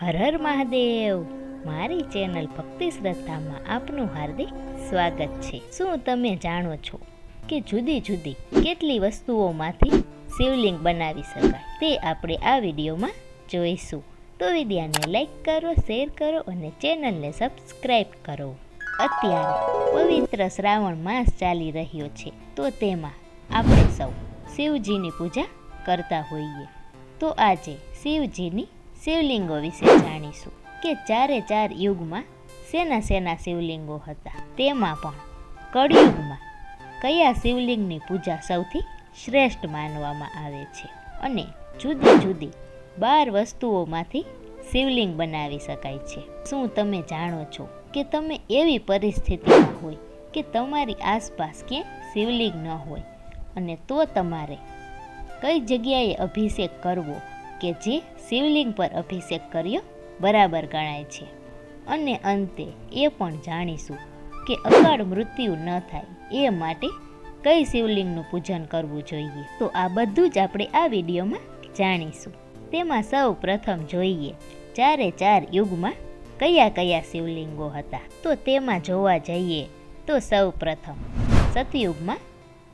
હર હર મહાદેવ. મારી ચેનલ ભક્તિ શ્રદ્ધામાં આપનું હાર્દિક સ્વાગત છે. શું તમે જાણો છો કે જુદી જુદી કેટલી વસ્તુઓમાંથી શિવલિંગ બનાવી શકાય? તે આપણે આ વિડીયોમાં જોઈશું. તો વિડીયોને લાઈક કરો, શેર કરો અને ચેનલને સબસ્ક્રાઈબ કરો. અત્યારે પવિત્ર શ્રાવણ માસ ચાલી રહ્યો છે, તો તેમાં આપણે સૌ શિવજીની પૂજા કરતા હોઈએ. તો આજે શિવજીની શિવલિંગો વિશે જાણીશું કે ચારે ચાર યુગમાં શેના શેના શિવલિંગો હતા, તેમાં પણ કળિયુગમાં કયા શિવલિંગની પૂજા સૌથી શ્રેષ્ઠ માનવામાં આવે છે, અને જુદી જુદી 12 વસ્તુઓમાંથી શિવલિંગ બનાવી શકાય છે. શું તમે જાણો છો કે તમે એવી પરિસ્થિતિમાં હોય કે તમારી આસપાસ ક્યાંય શિવલિંગ ન હોય, અને તો તમારે કઈ જગ્યાએ અભિષેક કરવો કે જે શિવલિંગ પર અભિષેક કર્યો બરાબર ગણાય છે? અને અંતે એ પણ જાણીશું કે અકાળ મૃત્યુ ન થાય એ માટે કઈ શિવલિંગનું પૂજન કરવું જોઈએ. તો આ બધું જ આપણે આ વિડીયોમાં જાણીશું. તેમાં સૌ પ્રથમ જોઈએ ચારે ચાર યુગમાં કયા કયા શિવલિંગો હતા. તો તેમાં જોવા જઈએ તો સૌ પ્રથમ સતયુગમાં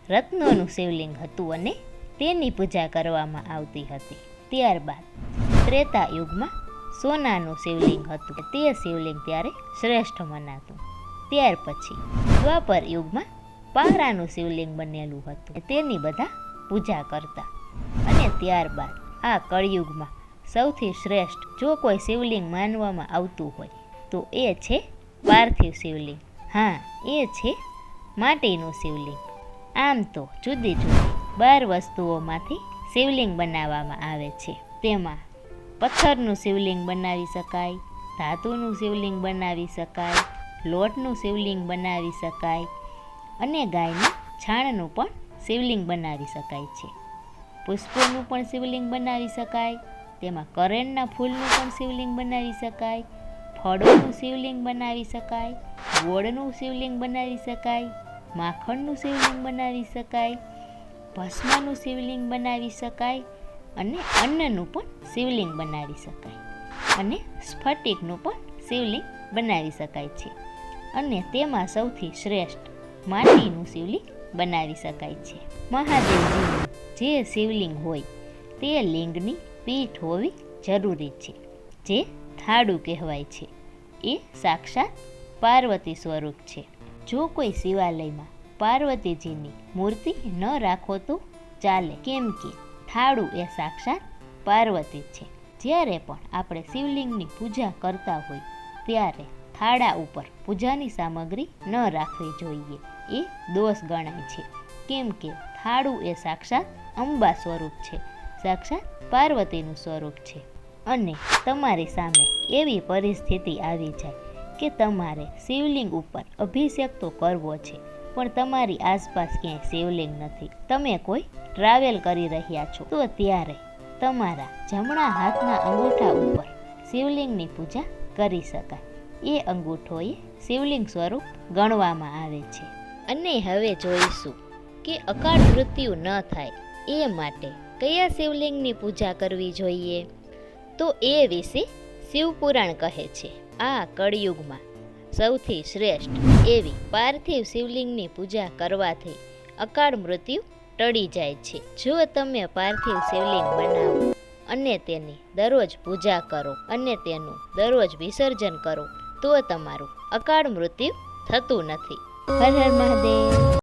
રત્નોનું શિવલિંગ હતું અને તેની પૂજા કરવામાં આવતી હતી. ત્યારબાદ ત્રેતા યુગમાં સોનાનું શિવલિંગ હતું, તે શિવલિંગ ત્યારે શ્રેષ્ઠ મનાતું. ત્યાર પછી દ્વાપર યુગમાં પારાનું શિવલિંગ બનેલું હતું, તેની બધા પૂજા કરતા. અને ત્યારબાદ આ કળિયુગમાં સૌથી શ્રેષ્ઠ જો કોઈ શિવલિંગ માનવામાં આવતું હોય તો એ છે પાર્થિવ શિવલિંગ. હા, એ છે માટીનું શિવલિંગ. આમ તો જુદી જુદી 12 વસ્તુઓમાંથી શિવલિંગ બનાવવામાં આવે છે. તેમાં પથ્થરનું શિવલિંગ બનાવી શકાય, ધાતુનું શિવલિંગ બનાવી શકાય, લોટનું શિવલિંગ બનાવી શકાય, અને ગાયના છાણનું પણ શિવલિંગ બનાવી શકાય છે. પુષ્પોનું પણ શિવલિંગ બનાવી શકાય, તેમાં કરેણના ફૂલનું પણ શિવલિંગ બનાવી શકાય, ફળોનું શિવલિંગ બનાવી શકાય, ગોળનું શિવલિંગ બનાવી શકાય, માખણનું શિવલિંગ બનાવી શકાય, ભસ્મનું શિવલિંગ બનાવી શકાય, અને અન્નનું પણ શિવલિંગ બનાવી શકાય, અને સ્ફટિકનું પણ શિવલિંગ બનાવી શકાય છે. અને તેમાં સૌથી શ્રેષ્ઠ માટીનું શિવલિંગ બનાવી શકાય છે. મહાદેવજીનું જે શિવલિંગ હોય તે લિંગની પીઠ હોવી જરૂરી છે, જે થાળું કહેવાય છે. એ સાક્ષાત પાર્વતી સ્વરૂપ છે. જો કોઈ શિવાલયમાં પાર્વતીજીની મૂર્તિ ન રાખો તો ચાલે, કેમ કે થાળું એ સાક્ષાત પાર્વતી છે. જ્યારે પણ આપણે શિવલિંગની પૂજા કરતા હોય ત્યારે થાળા ઉપર પૂજાની સામગ્રી ન રાખવી જોઈએ, એ દોષ ગણાય છે. કેમ કે થાળું એ સાક્ષાત અંબા સ્વરૂપ છે, સાક્ષાત પાર્વતીનું સ્વરૂપ છે. અને તમારી સામે એવી પરિસ્થિતિ આવી જાય કે તમારે શિવલિંગ ઉપર અભિષેક તો કરવો છે, પણ તમારી આસપાસ ક્યાંય શિવલિંગ નથી, તમે કોઈ ટ્રાવેલ કરી રહ્યા છો, તો ત્યારે તમારા જમણા હાથના અંગૂઠા ઉપર શિવલિંગની પૂજા કરી શકાય. એ અંગૂઠો એ શિવલિંગ સ્વરૂપ ગણવામાં આવે છે. અને હવે જોઈશું કે અકાળ મૃત્યુ ન થાય એ માટે કયા શિવલિંગની પૂજા કરવી જોઈએ. તો એ વિશે શિવપુરાણ કહે છે, આ કળિયુગમાં સૌથી શ્રેષ્ઠ એવી પાર્થિવ શિવલિંગની પૂજા કરવાથી અકાળ મૃત્યુ ટળી જાય છે. જો તમે પાર્થિવ શિવલિંગ બનાવો અને તેની દરરોજ પૂજા કરો અને તેનું દરરોજ વિસર્જન કરો તો તમારું અકાળ મૃત્યુ થતું નથી. હર હર મહાદેવ.